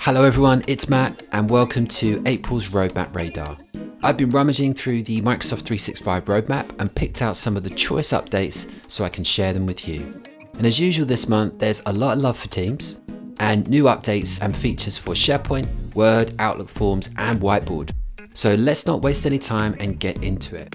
Hello everyone, it's Matt and welcome to April's Roadmap Radar. I've been rummaging through the Microsoft 365 roadmap and picked out some of the choice updates so I can share them with you. And as usual this month, there's a lot of love for Teams and new updates and features for SharePoint, Word, Outlook Forms and Whiteboard. So let's not waste any time and get into it.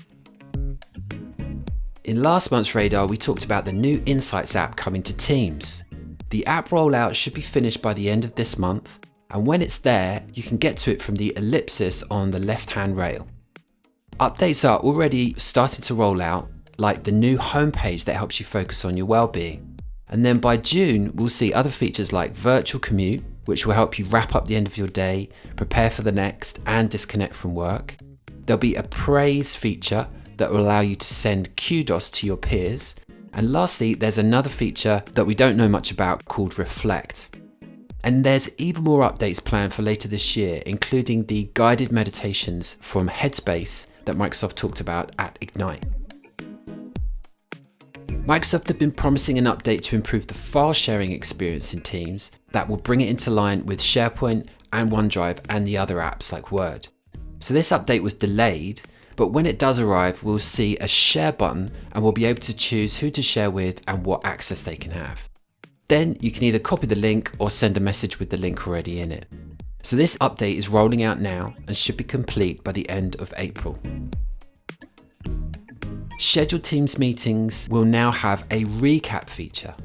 In last month's Radar, we talked about the new Insights app coming to Teams. The app rollout should be finished by the end of this month, and when it's there, you can get to it from the ellipsis on the left-hand rail. Updates are already starting to roll out, like the new homepage that helps you focus on your well-being. And then by June, we'll see other features like virtual commute, which will help you wrap up the end of your day, prepare for the next, and disconnect from work. There'll be a praise feature that will allow you to send kudos to your peers. And lastly, there's another feature that we don't know much about called Reflect. And there's even more updates planned for later this year, including the guided meditations from Headspace that Microsoft talked about at Ignite. Microsoft have been promising an update to improve the file sharing experience in Teams that will bring it into line with SharePoint and OneDrive and the other apps like Word. So this update was delayed, but when it does arrive, we'll see a share button and we'll be able to choose who to share with and what access they can have. Then you can either copy the link or send a message with the link already in it. So this update is rolling out now and should be complete by the end of April. Scheduled Teams meetings will now have a recap feature.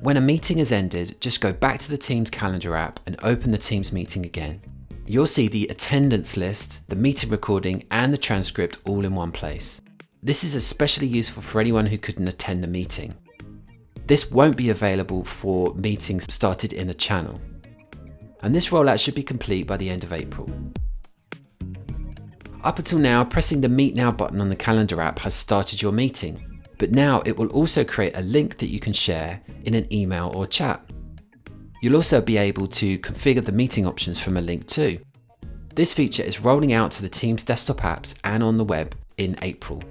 When a meeting has ended, just go back to the Teams calendar app and open the Teams meeting again. You'll see the attendance list, the meeting recording, and the transcript all in one place. This is especially useful for anyone who couldn't attend the meeting. This won't be available for meetings started in a channel. And this rollout should be complete by the end of April. Up until now, pressing the Meet Now button on the calendar app has started your meeting, but now it will also create a link that you can share in an email or chat. You'll also be able to configure the meeting options from a link too. This feature is rolling out to the Teams desktop apps and on the web in April.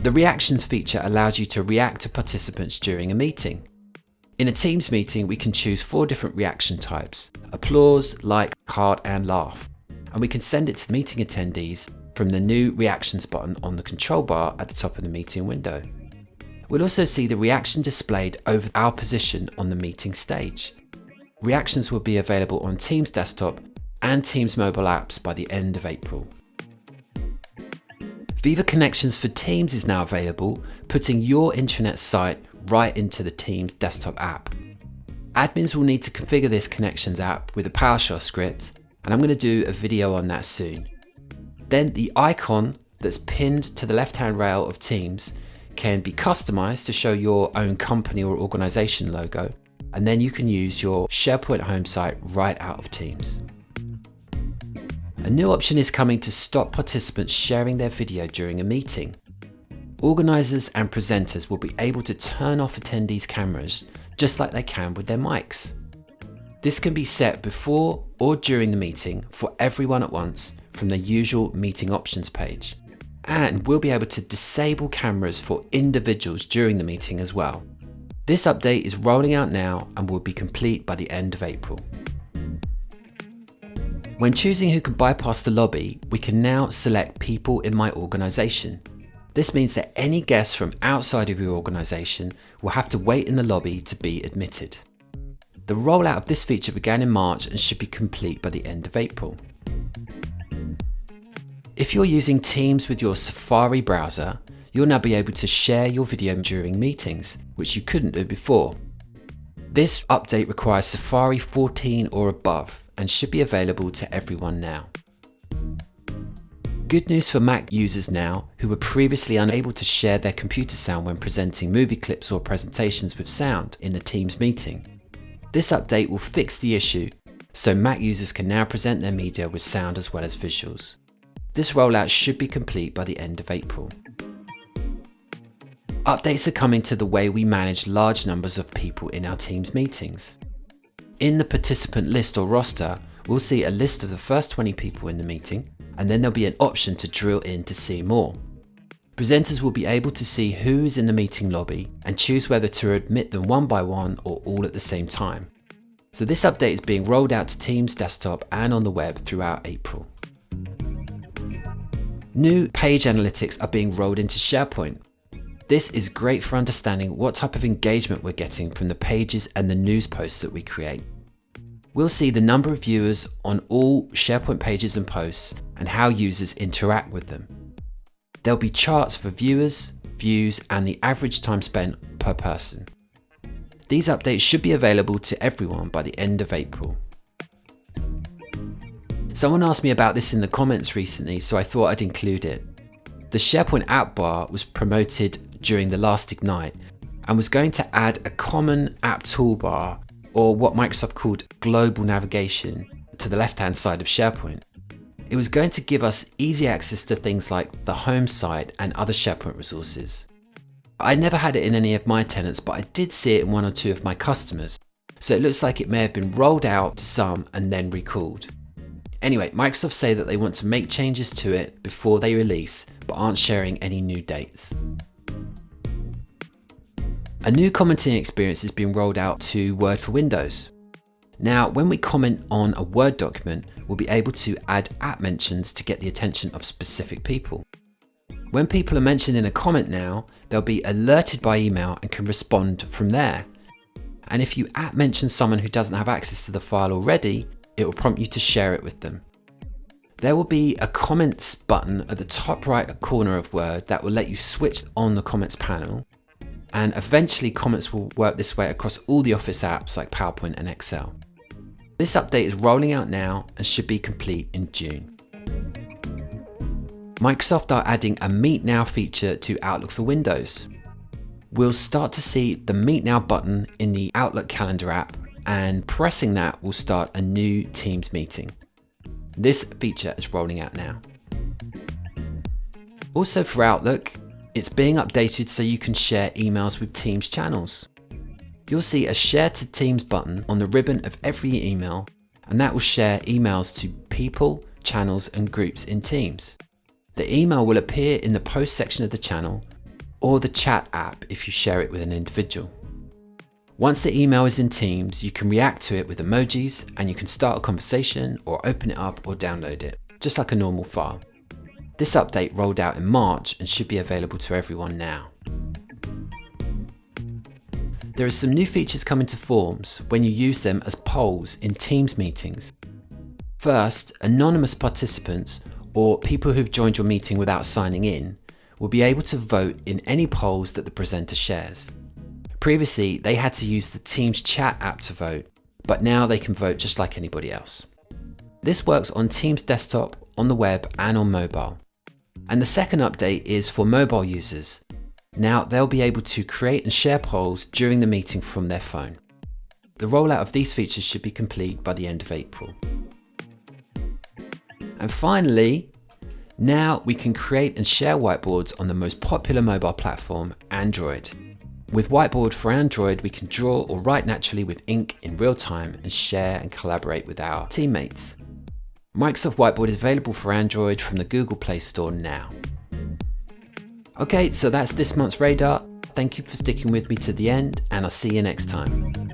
The Reactions feature allows you to react to participants during a meeting. In a Teams meeting, we can choose 4 different reaction types: applause, like, heart, and laugh. And we can send it to meeting attendees from the new Reactions button on the control bar at the top of the meeting window. We'll also see the reaction displayed over our position on the meeting stage. Reactions will be available on Teams desktop and Teams mobile apps by the end of April. Viva Connections for Teams is now available, putting your intranet site right into the Teams desktop app. Admins will need to configure this Connections app with a PowerShell script, and I'm going to do a video on that soon. Then the icon that's pinned to the left-hand rail of Teams can be customized to show your own company or organization logo, and then you can use your SharePoint home site right out of Teams. A new option is coming to stop participants sharing their video during a meeting. Organizers and presenters will be able to turn off attendees' cameras just like they can with their mics. This can be set before or during the meeting for everyone at once from the usual meeting options page. And we'll be able to disable cameras for individuals during the meeting as well. This update is rolling out now and will be complete by the end of April. When choosing who can bypass the lobby, we can now select people in my organization. This means that any guests from outside of your organization will have to wait in the lobby to be admitted. The rollout of this feature began in March and should be complete by the end of April. If you're using Teams with your Safari browser, you'll now be able to share your video during meetings, which you couldn't do before. This update requires Safari 14 or above and should be available to everyone now. Good news for Mac users now who were previously unable to share their computer sound when presenting movie clips or presentations with sound in a Teams meeting. This update will fix the issue, so Mac users can now present their media with sound as well as visuals. This rollout should be complete by the end of April. Updates are coming to the way we manage large numbers of people in our Teams meetings. In the participant list or roster, we'll see a list of the first 20 people in the meeting, and then there'll be an option to drill in to see more. Presenters will be able to see who is in the meeting lobby and choose whether to admit them one by one or all at the same time. So this update is being rolled out to Teams desktop and on the web throughout April. New page analytics are being rolled into SharePoint. This is great for understanding what type of engagement we're getting from the pages and the news posts that we create. We'll see the number of viewers on all SharePoint pages and posts and how users interact with them. There'll be charts for viewers, views, and the average time spent per person. These updates should be available to everyone by the end of April. Someone asked me about this in the comments recently, so I thought I'd include it. The SharePoint app bar was promoted during the last Ignite and was going to add a common app toolbar, or what Microsoft called global navigation, to the left-hand side of SharePoint. It was going to give us easy access to things like the home site and other SharePoint resources. I never had it in any of my tenants, but I did see it in one or two of my customers. So it looks like it may have been rolled out to some and then recalled. Anyway, Microsoft say that they want to make changes to it before they release, but aren't sharing any new dates. A new commenting experience is being rolled out to Word for Windows. Now, when we comment on a Word document, we'll be able to add app mentions to get the attention of specific people. When people are mentioned in a comment now, they'll be alerted by email and can respond from there. And if you app mention someone who doesn't have access to the file already, it will prompt you to share it with them. There will be a comments button at the top right corner of Word that will let you switch on the comments panel. And eventually comments will work this way across all the Office apps like PowerPoint and Excel. This update is rolling out now and should be complete in June. Microsoft are adding a Meet Now feature to Outlook for Windows. We'll start to see the Meet Now button in the Outlook Calendar app, and pressing that will start a new Teams meeting. This feature is rolling out now. Also for Outlook, it's being updated so you can share emails with Teams channels. You'll see a Share to Teams button on the ribbon of every email, and that will share emails to people, channels, and groups in Teams. The email will appear in the post section of the channel or the chat app if you share it with an individual. Once the email is in Teams, you can react to it with emojis, and you can start a conversation or open it up or download it, just like a normal file. This update rolled out in March and should be available to everyone now. There are some new features coming to Forms when you use them as polls in Teams meetings. First, anonymous participants, or people who've joined your meeting without signing in, will be able to vote in any polls that the presenter shares. Previously, they had to use the Teams chat app to vote, but now they can vote just like anybody else. This works on Teams desktop, on the web, and on mobile. And the second update is for mobile users. Now they'll be able to create and share polls during the meeting from their phone. The rollout of these features should be complete by the end of April. And finally, now we can create and share whiteboards on the most popular mobile platform, Android. With Whiteboard for Android, we can draw or write naturally with ink in real time and share and collaborate with our teammates. Microsoft Whiteboard is available for Android from the Google Play Store now. Okay, so that's this month's radar. Thank you for sticking with me to the end, and I'll see you next time.